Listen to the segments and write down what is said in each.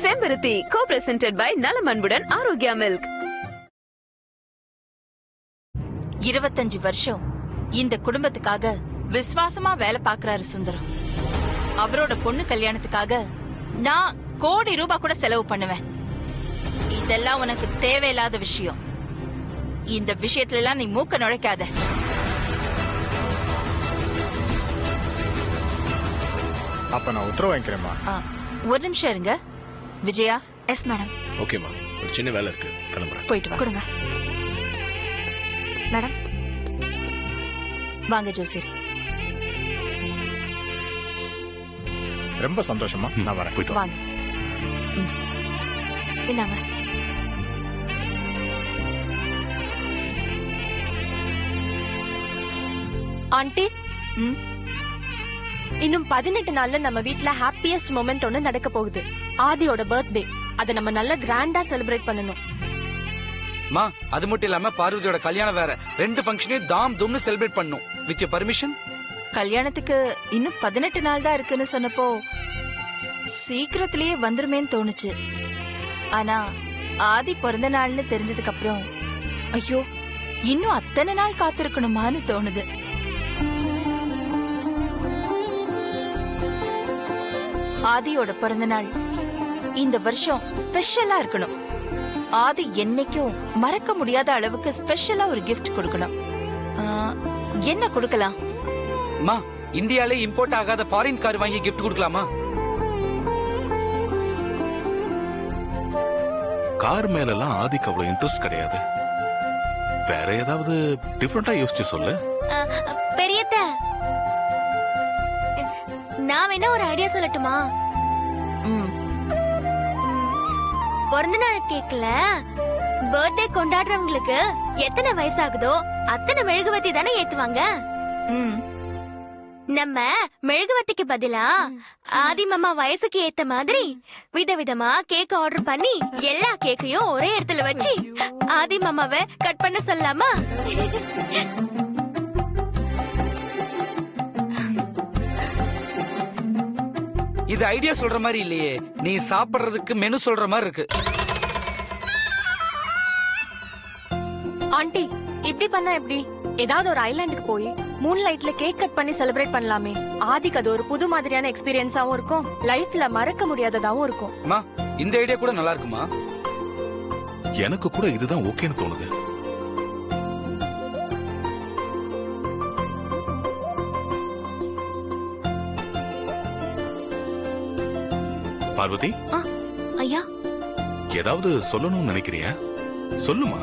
செம்பருத்தி co presented by நலம் அன்புடன் ஆரோக்கியா மில்க். 25 வருஷம் இந்த குடும்பத்துக்காக விசுவாசமா வேலை பாக்குறாரு சுந்தரம். அவரோட பொண்ணு கல்யாணத்துக்காக நான் கோடி ரூபாய் கூட செலவு பண்ணுவேன். இதெல்லாம் உனக்கு தேவையில்லாத விஷயம். இந்த விஷயத்துல எல்லாம் நீ மூக்க நுழைக்காத. அப்ப நான் உத்தரவு வாங்கிக்கிறேன்மா. ஒரு நிமிஷம் இருங்க. விஜயா. Yes madam. ஓகேம்மா, ஒரு சின்ன வேலை இருக்கு, கிளம்புறேன். போயிட்டு வா. கொடுங்க மேடம். வாங்க ஜோசியர். ரொம்ப சந்தோஷமா, நான் வரேன். போயிட்டு வா. வாங்க. இந்தாங்க. ஆண்டி, இன்னும் 18 நாள்ல நம்ம வீட்ல ஹாப்பியஸ்ட் மொமெண்ட் ஒண்ணு நடக்க போகுது. ஆதியோட பர்த்டே. அதை நம்ம நல்ல கிராண்டா செலிப்ரேட் பண்ணணும். மா, அது மட்டும் இல்லாம பார்வதியோட கல்யாணம் வேற. 2 ஃபங்க்ஷனையும் தாம் தூம்னு செலிப்ரேட் பண்ணணும். With your permission. கல்யாணத்துக்கு இன்னும் 18 நாள் தான் இருக்குன்னு சொன்னப்போ சீக்கிரத்திலேயே வந்துருமேன்னு தோணுச்சு. ஆனா ஆதி பிறந்த நாள்னு தெரிஞ்சதுக்கு அப்புறம் ஐயோ, இன்னும் அத்தனை நாள் காத்திருக்கணுமான்னு தோணுது. ஆதியோட பிறந்த நாள் இந்த வருஷம் ஸ்பெஷலா இருக்கணும். ஆதி என்னைக்கும் மறக்க முடியாத அளவுக்கு ஸ்பெஷலா ஒரு கிஃப்ட் கொடுக்கணும். என்ன கொடுக்கலாம்? மா, இந்தியாலே இம்போர்ட் ஆகாத ஃபாரின் கார் வாங்கி கிஃப்ட் கொடுக்கலாமா? கார் மேல எல்லாம் ஆதிக்கு அவ்வளவு இன்ட்ரெஸ்ட் கிடையாது. வேற ஏதாவது டிஃபரெண்டா யோசிச்சு சொல்லு. பெரியத்த, நான் வேணா ஒரு ஐடியா சொல்லட்டுமா? பிறந்த நாள் கேக்கல பர்த்டே கொண்டாடுறவங்களுக்கு எத்தனை வயசாகுதோ அத்தனை மெழுகுவத்தி தானே ஏத்துவாங்க. நம்ம மெழுகுவத்திக்கு பதிலா ஆதி மாமா வயசுக்கு ஏத்த மாதிரி விதவிதமா கேக் ஆர்டர் பண்ணி எல்லா கேக்கையும் ஒரே இடத்துல வச்சு ஆதி மாமாவை கட் பண்ண சொல்லலாமா? இது ஐடியா சொல்ற மாதிரி இல்லையே. நீ சாப்பிடுறதுக்கு மெனு சொல்ற மாதிரி இருக்கு. ஆண்டி, இப்படி பண்ணா எப்படி? ஏதாவது ஒரு ஐலாண்டுக்கு போய் மூன் லைட்ல கேக் கட் பண்ணி செலிப்ரேட் பண்ணலாமே. ஆதிக்கு அது ஒரு புது மாதிரியான எக்ஸ்பீரியன்ஸாவும் இருக்கும், லைஃப்ல மறக்க முடியாததாவும் இருக்கும். மா, இந்த ஐடியா கூட நல்லா இருக்குமா? எனக்கு கூட இதுதான் ஓகேன்னு தோணுது. பார்வதி, ஐயா, ஏதாவது சொல்லணும்னு நினைக்கிறியா? சொல்லுமா.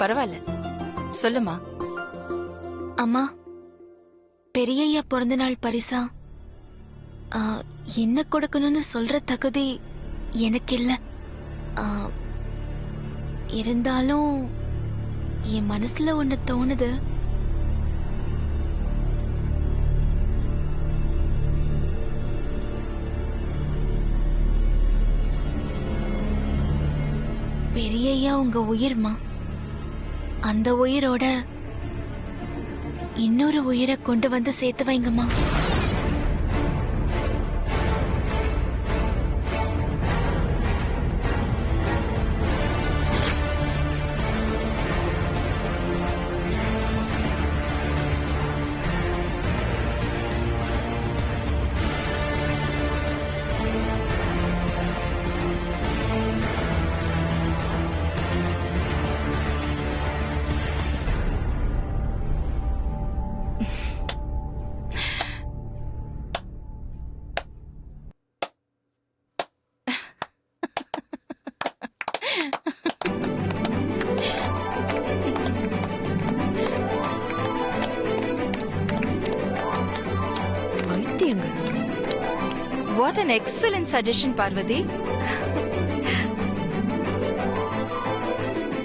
பரவாயில்ல, சொல்லுமா. அம்மா, பெரியய்யா பிறந்த நாள் பரிசா என்ன கொடுக்கணும்னு சொல்ற தகுதி எனக்கு இல்ல. இருந்தாலும் என் மனசுல ஒண்ணு தோணுது. பெரியய்யா உங்க உயிர்மா. அந்த உயிரோட இன்னொரு உயிரை கொண்டு வந்து சேர்த்து வைங்கம்மா. What an excellent suggestion, Parvati.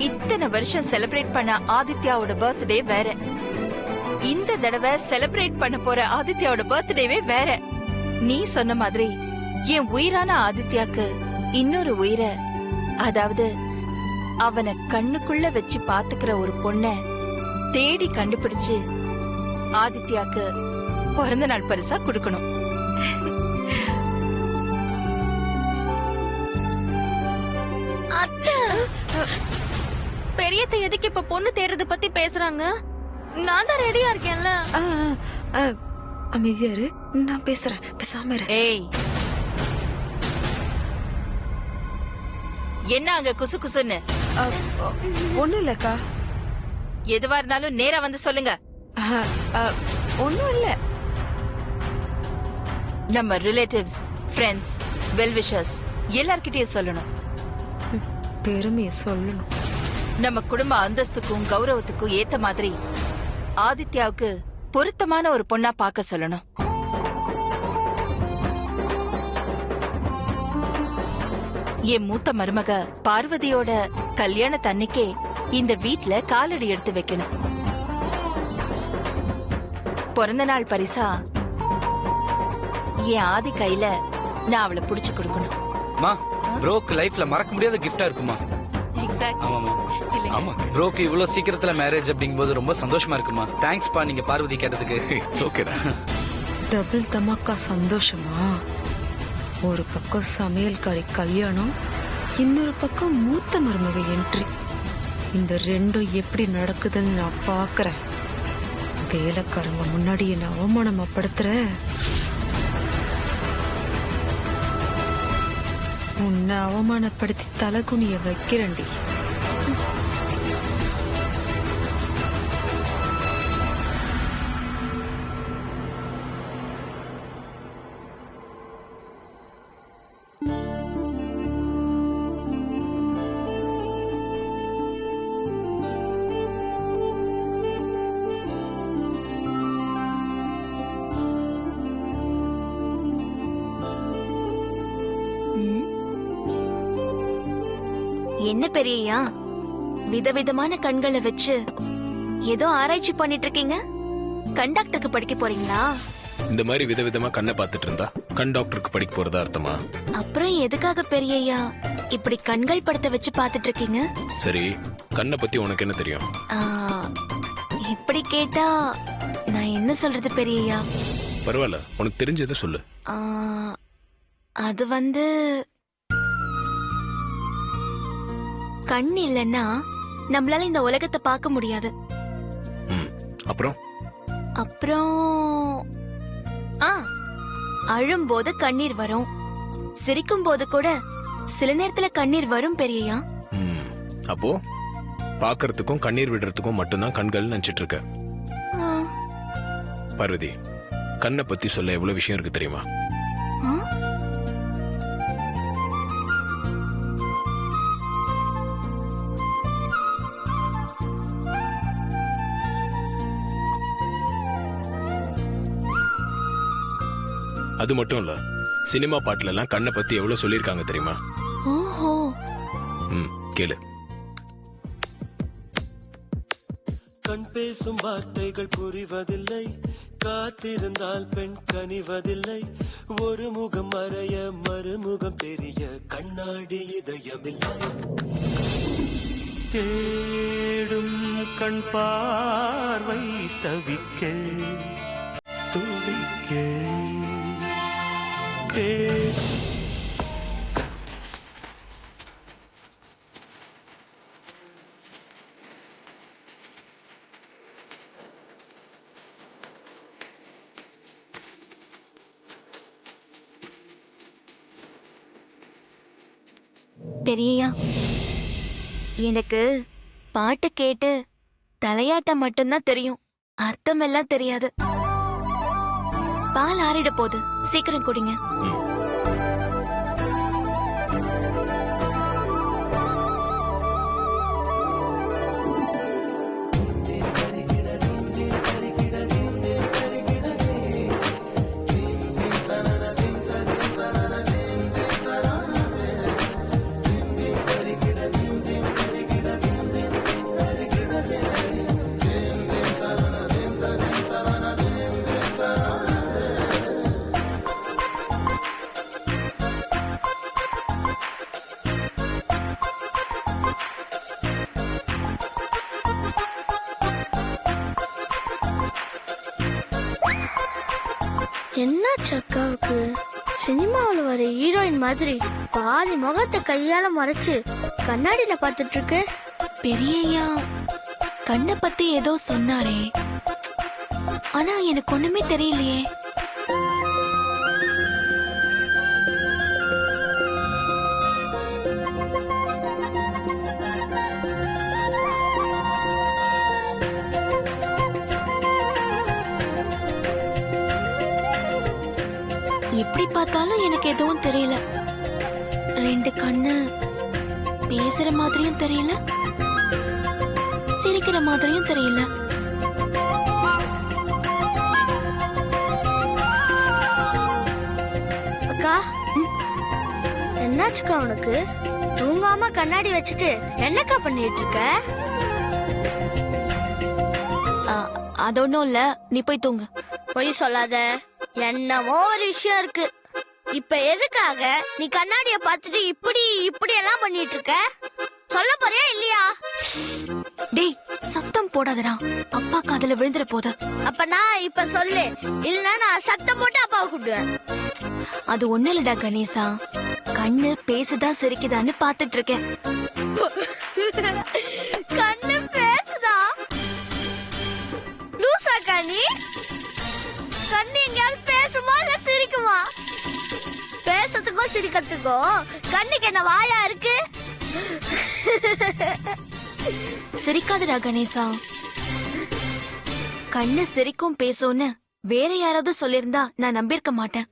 இத்தனை வருஷம் செலிப்ரேட் பண்ண ஆதித்யாவோட பர்த்டே வேற. இந்த தடவை செலிப்ரேட் பண்ண போற ஆதித்யாவோட பர்த்டேவே வேற. நீ சொன்ன மாதிரி என் உயிரான ஆதித்யாக்கு இன்னொரு உயிரை, அதாவது அவனை கண்ணுக்குள்ள வச்சு பாத்துக்கிற ஒரு பொண்ண தேடி கண்டுபிடிச்சு ஆதித்யாக்கு பிறந்த நாள் பரிசா கொடுக்கணும். அத்தை, பெரியத்தை எதுக்கு இப்ப பொண்ணு தேர்றத பத்தி பேசுறாங்க? நான் தான் ரெடியா இருக்கேன்ல. அமைதியா இரு, நான் பேசுறேன், பேசாம இரு. ஏய், என்ன அங்க குசு குசுன்னு? ஒண்ணும் இல்லக்கா. எதுவா இருந்தாலும் நேரா வந்து சொல்லுங்க. ஒண்ணும் இல்ல. நம்ம ரிலேட்டிவ்ஸ், ஃப்ரெண்ட்ஸ், வெல்விஷர்ஸ் எல்லார்கிட்டயும் சொல்லணும். பெருமையை சொல்லணும். நம்ம குடும்ப அந்தஸ்துக்கும் கௌரவத்துக்கும் ஏத்த மாதிரி ஆதித்யாவுக்கு பொருத்தமான ஒரு பொண்ணா பார்க்க சொல்லணும். என் மூத்த மருமக பார்வதியோட கல்யாணத்தன்னைக்கே இந்த வீட்ல காலடி எடுத்து வைக்கணும். பிறந்த நாள் பரிசா என் ஆதி கையில நான் அவளை புடிச்சு கொடுக்கணும். மா, ப்ரோக்கு லைஃப்ல மறக்க முடியாத கிஃப்டா இருக்குமா? ஆமாமா. ஆமா ப்ரோக்கு இவ்வளவு சீக்கிரத்துல மேரேஜ் அப்படிங்கும்போது ரொம்ப சந்தோஷமா இருக்குமா. தேங்க்ஸ் பா நீங்க பார்வதி கேட்டதுக்கு. இட்ஸ் ஓகேடா. டபுள் தமாக்கா சந்தோஷமா? ஒரு பக்கம் சமையல்காரி கல்யாணம், இன்னொரு பக்கம் மூத்த மருமக என்ட்ரி. இந்த ரெண்டும் எப்படி நடக்குதுன்னு நான் பாக்குறேன். வேலைக்காரங்க முன்னாடி என்ன அவமானமா படுத்துற? உன்னை அவமானப்படுத்தி தலகுனிய வைக்கிறேன்டி. என்ன பெரியயா, விதவிதமான கண்களை வச்சு ஏதோ ஆராய்ச்சி பண்ணிட்டு இருக்கீங்க? கண்டக்டருக்கு படிக்க போறீங்களா? இந்த மாதிரி விதவிதமா கண்ணை பார்த்துட்டு இருந்தா கண் டாக்டருக்கு படிக்க போறதா அர்த்தமா? அப்புறம் எதுக்காக பெரியய்யா இப்படி கண்கள் படத்தை வச்சு பார்த்துட்டு இருக்கீங்க? சரி, கண்ணை பத்தி உனக்கு என்ன தெரியும்? ஆ, இப்படி கேட்டா நான் என்ன சொல்றது பெரியய்யா? பரவாயில்ல, உனக்கு தெரிஞ்சதை சொல்லு. ஆ, அது வந்து கண் இல்லைன்னா நம்மளால இந்த உலகத்தை பார்க்க முடியாது. அப்புறம் அப்புறம் அழும்போது கண்ணீர் வரும், சிரிக்கும் போது கூட சில நேரத்துல கண்ணீர் வரும் பெரியயா. அப்போ பாக்குறதுக்கும் கண்ணீர் விடுறதுக்கும் மட்டும்தான் கண்கள் நினைச்சிட்டு இருக்க. பார்வதி, கண்ணை பத்தி சொல்ல எவ்வளவு விஷயம் இருக்கு தெரியுமா? அது மட்டும் இல்ல, சினிமா பாட்டுல எல்லாம் கண்ணை பத்தி எவ்வளவு சொல்லிருக்காங்க தெரியுமா? ஓஹோ. கேளு. கண் பேசும் வார்த்தைகள் புரிவதில்லை, காத்திருந்தால் பெண் கனிவதில்லை, ஒரு முகம் மறைய மறுமுகம் தெரிய கண்ணாடி இதயமில்லை. தேடும் கண் பார்வை தவிக்க துடிக்க பெரியயா, எனக்கு பாட்டு கேட்டு தலையாட்டம் மட்டும்தான் தெரியும், அர்த்தம் எல்லாம் தெரியாது. பால் ஆறிட போகுது, சீக்கிரம் குடிங்க. என்ன சக்காவுக்கு சினிமாவில் வர ஹீரோயின் மாதிரி பாதி முகத்தை கையால மறைச்சு கண்ணாடியில பாத்துட்டு இருக்கு. பெரியய்யா கண்ணை பத்தி ஏதோ சொன்னாரே, ஆனா எனக்கு ஒண்ணுமே தெரியலையே. எப்படி பார்த்தாலும் எனக்கு எதுவும் தெரியல. ரெண்டு கண்ணு பேசுற மாதிரியும் தெரியல, சிரிக்கிற மாதிரியும் தெரியல. அக்கா என்னாச்சுக்கா உனக்கு? தூங்காம கண்ணாடி வச்சுட்டு என்னக்கா பண்ணிட்டு இருக்க? அது ஒண்ணும் இல்ல, நீ போய் தூங்கு. பொய் சொல்லாத, என்னமோ ஒரு விஷயம் இருக்கு. இப்ப எதுக்காக நீ கண்ணாடிய பார்த்துட்டு இப்படி இப்படி எல்லாம் பண்ணிட்டு இருக்க? சொல்ல போறியா இல்லையா? டேய் சத்தம் போடாதடா, அப்பா காதுல விழுந்துற போது. அப்ப நான் இப்ப சொல்லு, இல்லன்னா நான் சத்தம் போட்டு அப்பாவை கூப்பிடுவேன். அது ஒண்ணு இல்லடா கணேசா, கண்ணு பேசுதா சிரிக்குதான்னு பாத்துட்டு இருக்கேன். கண்ணு பேசுதா? லூசா கண்ணி? கண்ணு எங்கயாவது பேசுமா இல்ல சிரிக்குமா? பேசுறதுக்கும் சிரிக்கிறதுக்கும் கண்ணுக்கு என்ன வாயா இருக்கு? சிரிக்காதடா கணேசா, கண்ணு சிரிக்கும் பேசும்னு வேற யாராவது சொல்லிருந்தா நான் நம்பியிருக்க மாட்டேன்.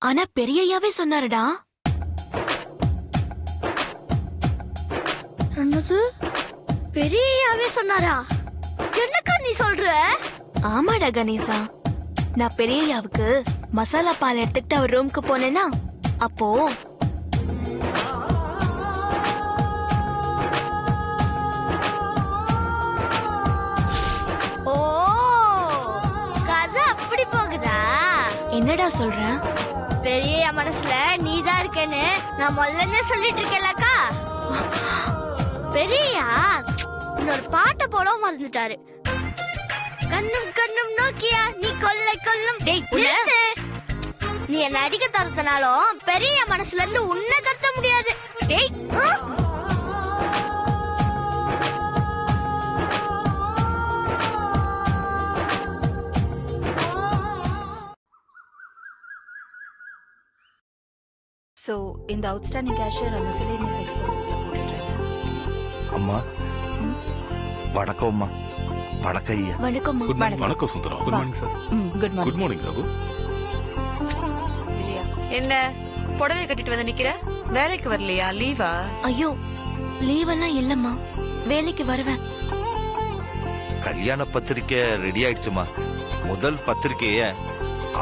ஆனா பெரியய்யாவே சொன்னாருடா. என்னது? பெரியயாவே சொன்னாரா? என்னக்கா நீ சொல்ற? ஆமாடா கணேசா, நான் பெரியய்யாவுக்கு மசாலா பால் எடுத்துக்கிட்டு அவர் ரூமுக்கு போனேன்னா அப்போ ஓ, கதை அப்படி போகுதா? என்னடா சொல்ற? பெரிய மனசுல நீதான் இருக்கேன்னு நான் முதல்ல இருந்தே சொல்லிட்டு இருக்கேன்லக்கா. பெரியா இன்னொரு பாட்டை போடவும் மறந்துட்டாரு. கண்ணும் கண்ணும் நோக்கியா நீ கொல்லை கொல்லும். நிறுத்து. நீ என்ன அடிக்க தரத்தினாலும் பெரிய மனசுல இருந்து உன்னை தடுத்த முடியாது. டேய் சோ இந்த அவுட்ஸ்டாண்டிங் கேஷியர் அந்த மிஸ்செலேனியஸ் எக்ஸ்பென்சஸ்ல போட்டுட்டேன். அம்மா வணக்கம். அம்மா வணக்கம் ஐயா. வணக்கம். வணக்கம் Sundaram. Good morning sir. Good morning. Good morning Raghu. Vijaya, என்ன புடவை கட்டிட்டு வந்து நிக்கிற? வேலைக்கு வரலையா? லீவா? ஐயோ லீவெல்லாம் இல்லம்மா, வேலைக்கு வருவேன். கல்யாண பத்திரிக்கை ரெடி ஆயிடுச்சுமா. முதல் பத்திரிக்கைய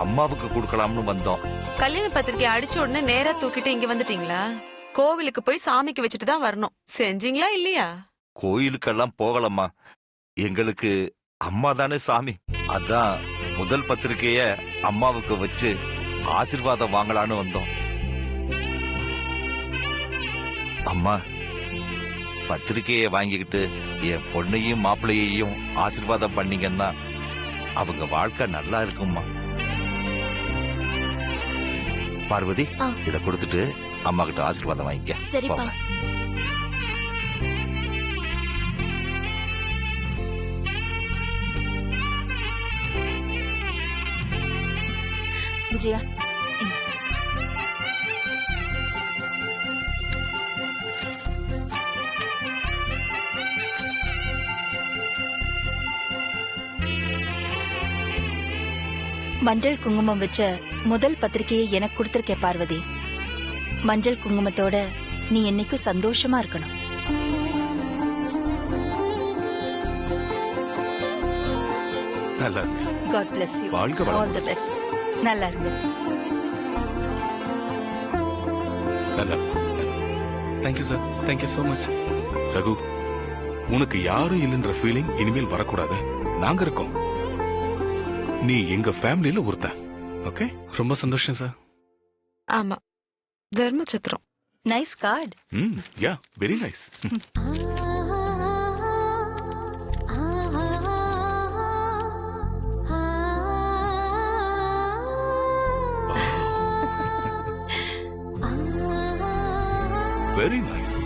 அம்மாவுக்கு கொடுக்கலாம்னு வந்தோம். கல்யாண பத்திரிக்கை அடிச்ச உடனே நேரா தூக்கிட்டு இங்க வந்துட்டீங்களா? கோவிலுக்கு போய் சாமிக்கு வச்சுட்டு தான் வரணும். செஞ்சீங்களா இல்லையா? கோயிலுக்கெல்லாம் போகலம்மா, எங்களுக்கு அம்மா தானே சாமி. அதான் முதல் பத்திரிக்கைய அம்மாவுக்கு வச்சு ஆசீர்வாதம் வாங்கலான்னு வந்தோம். அம்மா பத்திரிக்கைய வாங்கிக்கிட்டு என் பொண்ணையும் மாப்பிள்ளையையும் ஆசீர்வாதம் பண்ணீங்கன்னா அவங்க வாழ்க்கை நல்லா இருக்கும்மா. பார்வதி, இத கொடுத்துட்டு அம்மா கிட்ட ஆசீர்வாதம் வாங்கிக்க. சரிப்பா. விஜயா, மஞ்சள் குங்குமம் வச்ச முதல் பத்திரிகையை எனக்கு கொடுத்திருக்கே பார்வதி. மஞ்சள் குங்குமத்தோட நீ என்னைக்கும் சந்தோஷமா இருக்கணும். நல்லா இருக்கு. God bless you. வாழ்க வளமுடன். All the best. நல்லா இருங்க. நல்லா thank you sir. Thank you so much. Raghu, உனக்கு யாரும் இல்லைன்ற ஃபீலிங் இனிமேல் வரக்கூடாது. நாங்க இருக்கோம். நீ எங்க ஃபேமிலியில ஒருத்தன். ஓகே, ரொம்ப சந்தோஷம் சார். ஆமா, தர்மச்சத்திரம். Nice card. Yeah, very nice. Very nice.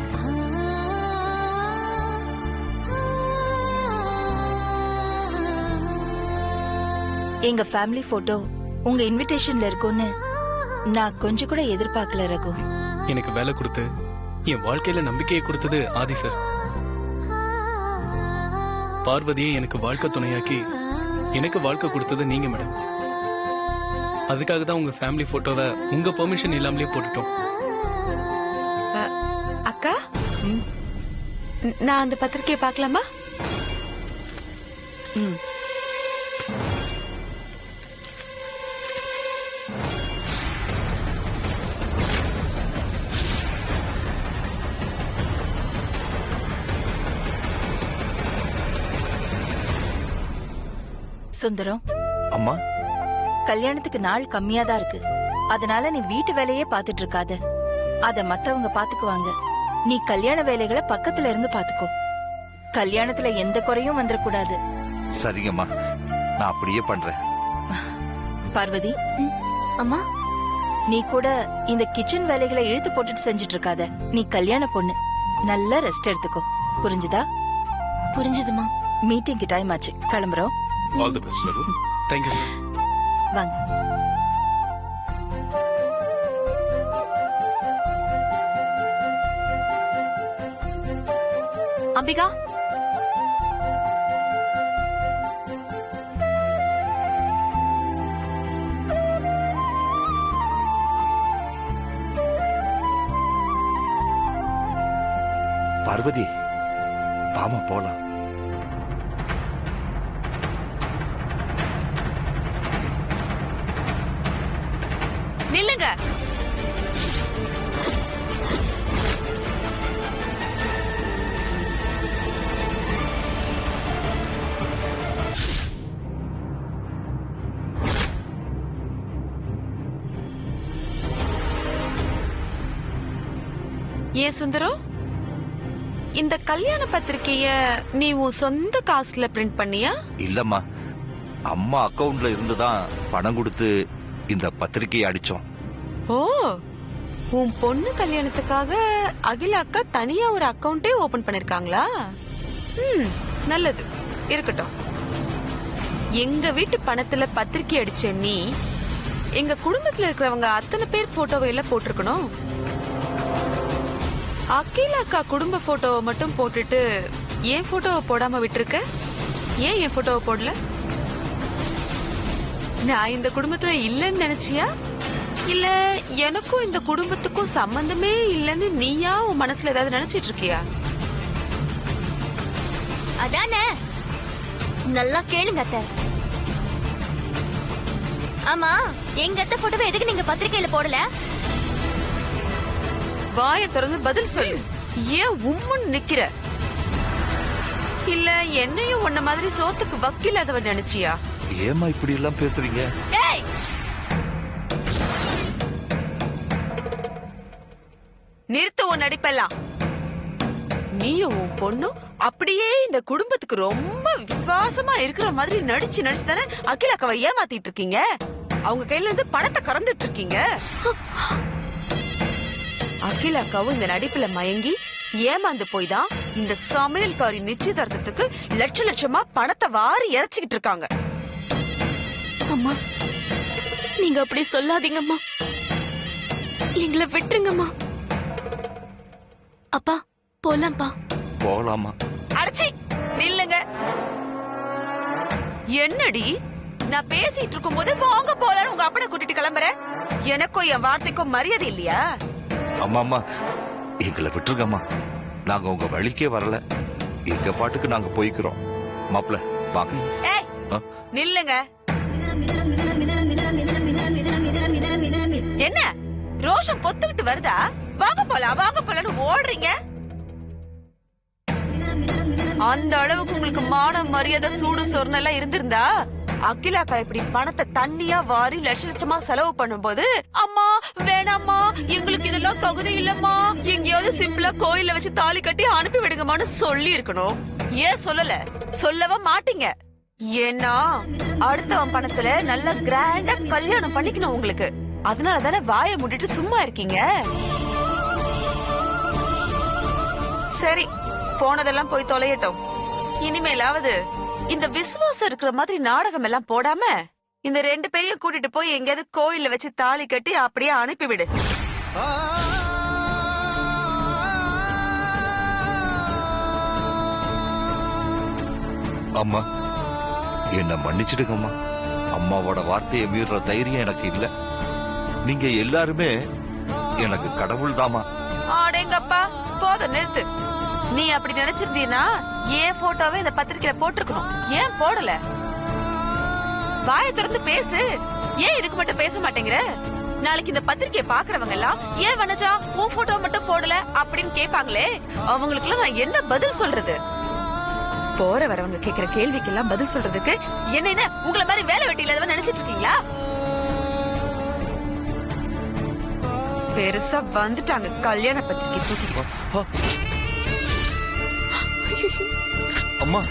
எங்க ஃபேமிலி போட்டோ உங்க இன்விடேஷன்ல இருக்கும்னு நான் கொஞ்சம் கூட எதிர்பார்க்கல ரகு. எனக்கு வேலை கொடுத்து என் வாழ்க்கையில நம்பிக்கையை கொடுத்தது ஆதி சார். பார்வதியை எனக்கு வாழ்க்கை துணையாக்கி எனக்கு வாழ்க்கை கொடுத்தது நீங்க மேடம். அதுக்காக தான் உங்க ஃபேமிலி போட்டோவை உங்க பெர்மிஷன் இல்லாமலே போட்டுட்டோம். அக்கா நான் அந்த பத்திரிக்கையை பார்க்கலாமா? ம். சுந்தரம், அம்மா கல்யாணத்துக்கு நாள் கம்மியா தான் இருக்கு. அதனால நீ வீட்டு வேலையே பாத்துட்டு இருக்காத. அத மத்தவங்க பாத்துக்குவாங்க. நீ கல்யாண வேலைகளை பக்கத்துல இருந்து பாத்துக்கோ. கல்யாணத்துல எந்த குறையும் வந்துடக்கூடாது. சரிங்கம்மா, நான் அப்படியே பண்றேன். பார்வதி, அம்மா நீ கூட இந்த கிச்சன் வேலைகளை இழுத்து போட்டுட்டு செஞ்சுட்டு இருக்காத. நீ கல்யாண பொண்ணு, நல்லா ரெஸ்ட் எடுத்துக்கோ. புரிஞ்சுதா? புரிஞ்சுதுமா. மீட்டிங்க்கு டைம் ஆச்சு, கிளம்புறோம். All the best Raghu. Thank you sir. வாங்க. அம்பிகா, பார்வதி, வாமா போலாம். நில்லுங்க. ஏன் சுந்தரம், இந்த கல்யாண பத்திரிக்கைய நீ உன் சொந்த காசுல பிரிண்ட் பண்ணியா? இல்லம்மா, அம்மா அக்கவுண்ட்ல இருந்துதான் பணம் கொடுத்து இந்த பத்திரிக்கையை அடிச்சோம். ஓ, உன் பொண்ணு கல்யாணத்துக்காக அகில அக்கா தனியா ஒரு அக்கவுண்டே ஓபன் பண்ணிருக்காங்களா? நல்லது, இருக்கட்டும். எங்க வீட்டு பணத்துல பத்திரிக்கை அடிச்ச நீ எங்க குடும்பத்துல இருக்கிறவங்க அத்தனை பேர் போட்டோவை எல்லாம் போட்டிருக்கணும். அகில அக்கா குடும்ப போட்டோவை மட்டும் போட்டுட்டு ஏன் போட்டோவை போடாம விட்டுருக்க? ஏன் என் போட்டோவை போடல? நான் இந்த குடும்பத்துல இல்லன்னு நினைச்சியா? இல்ல எனக்கும் இந்த குடும்பத்துக்கும் சம்பந்தமே இல்லன்னு நீயா உன் மனசுல ஏதாவது நினைச்சிட்டு இருக்கியா? அதானே, நல்லா கேளுங்க அத்தை. ஆமா, எங்க அத்தை போட்டோவை எதுக்கு நீங்க பத்திரிக்கையில போடல? வாயை திறந்து பதில் சொல்லு. ஏன் உம்முன்னு நிக்கிற? இல்ல என்னையும் உன்ன மாதிரி சோத்துக்கு வக்கீலாதவன் நினைச்சியா? ஏமா இப்படி எல்லாம் பேசுறீங்க? ஏய், நிறுத்து உன் நடிப்பெல்லாம். நீயும் உன் பொண்ணும் அப்படியே இந்த குடும்பத்துக்கு ரொம்ப விசுவாசமா இருக்கிற மாதிரி நடிச்சு நடிச்சு தானே அகில அக்காவை ஏமாத்திட்டு இருக்கீங்க. அவங்க கையில இருந்து பணத்தை கறந்துட்டு இருக்கீங்க. அகில அக்காவும் இந்த நடிப்புல மயங்கி ஏமாந்து போய் தான் இந்த சமையல்காரி நிச்சயதார்த்தத்துக்கு லட்ச லட்சமா பணத்தை வாரி இறைச்சிக்கிட்டு இருக்காங்க. அம்மா, நீங்க அப்படி சொல்லாதீங்கம்மா. எங்களை விட்டுருங்கம்மா. அப்பா, போலாம்ப்பா. போலாமா? அடச்சி, நில்லுங்க. என்னடி, நான் பேசிட்டு இருக்கும் போது வாங்க போலான்னு உங்க அப்பனை கூட்டிட்டு கிளம்புற? எனக்கும் என் வார்த்தைக்கும் மரியாதை இல்லையா? அம்மா அம்மா, எங்களை விட்டுருங்கம்மா. நாங்க உங்க வழிக்கே வரல. எங்க பாட்டுக்கு நாங்க போய்க்கிறோம். மாப்பிள்ள வாங்க. ஏய், நில்லுங்க. என்ன ரோஷம் பொத்துக்கிட்டு வருதா? வாங்க போலாம் வாங்க போலான்னு ஓடுறீங்க. அந்த அளவுக்கு உங்களுக்கு மான மரியாதை சூடு சொர்ணம் எல்லாம் இருந்திருந்தா அகிலாக்கா இப்படி பணத்தை தண்ணியா வாரி லட்ச லட்சமா செலவு பண்ணும்போது அம்மா வேணாம்மா, எங்களுக்கு இதெல்லாம் தகுதி இல்லம்மா, எங்கேயாவது சிம்பிளா கோயில வச்சு தாலி கட்டி அனுப்பி விடுங்கம்மான்னு சொல்லி இருக்கணும். ஏன் சொல்லல? சொல்லவா மாட்டீங்க. ஏன்னா அடுத்தவன் பணத்துல நல்ல கிராண்டா கல்யாணம் பண்ணிக்கணும் உங்களுக்கு. அதனால தானே வாயை மூடிட்டு சும்மா இருக்கீங்க. சரி போனதெல்லாம் போய் தொலையட்டும். இனிமேலாவது இந்த விசுவாசம் இருக்கிற மாதிரி நாடகம் எல்லாம் போடாம இந்த 2 பேரையும் கூட்டிட்டு போய் எங்கேயாவது கோயில்ல வச்சு தாலி கட்டி அப்படியே அனுப்பிவிடு. அம்மா என்ன மன்னிச்சிடுங்கம்மா. அம்மாவோட வார்த்தையை மீற தைரியம் எனக்கு இல்ல. நீங்க எல்லாருமே எனக்கு கடவுள் தாமா. ஆடேங்கப்பா போதும் நிறுத்து. நீ அப்படி நினைச்சிருந்தீனா ஏன் போட்டோவை இந்த பத்திரிக்கையில போட்டிருக்கணும். ஏன் போடல? வாயை திறந்து பேசு. ஏன் இதுக்கு மட்டும் பேச மாட்டேங்கிற? நாளைக்கு இந்த பத்திரிக்கையை பாக்குறவங்க எல்லாம் ஏன் வனஜா உன் போட்டோ மட்டும் போடல அப்படின்னு கேட்பாங்களே, அவங்களுக்கு எல்லாம் நான் என்ன பதில் சொல்றது? போற வரவங்க கேக்குற கேள்விக்கு எல்லாம் பதில் சொல்றதுக்கு என்ன உங்களை மாதிரி வேலை வெட்டி இல்லாதவன் நினைச்சிட்டு இருக்கீங்களா? பெருசா வந்துட்டாங்க கல்யாண பத்திரிக்கை தூக்கிட்டு. அம்மா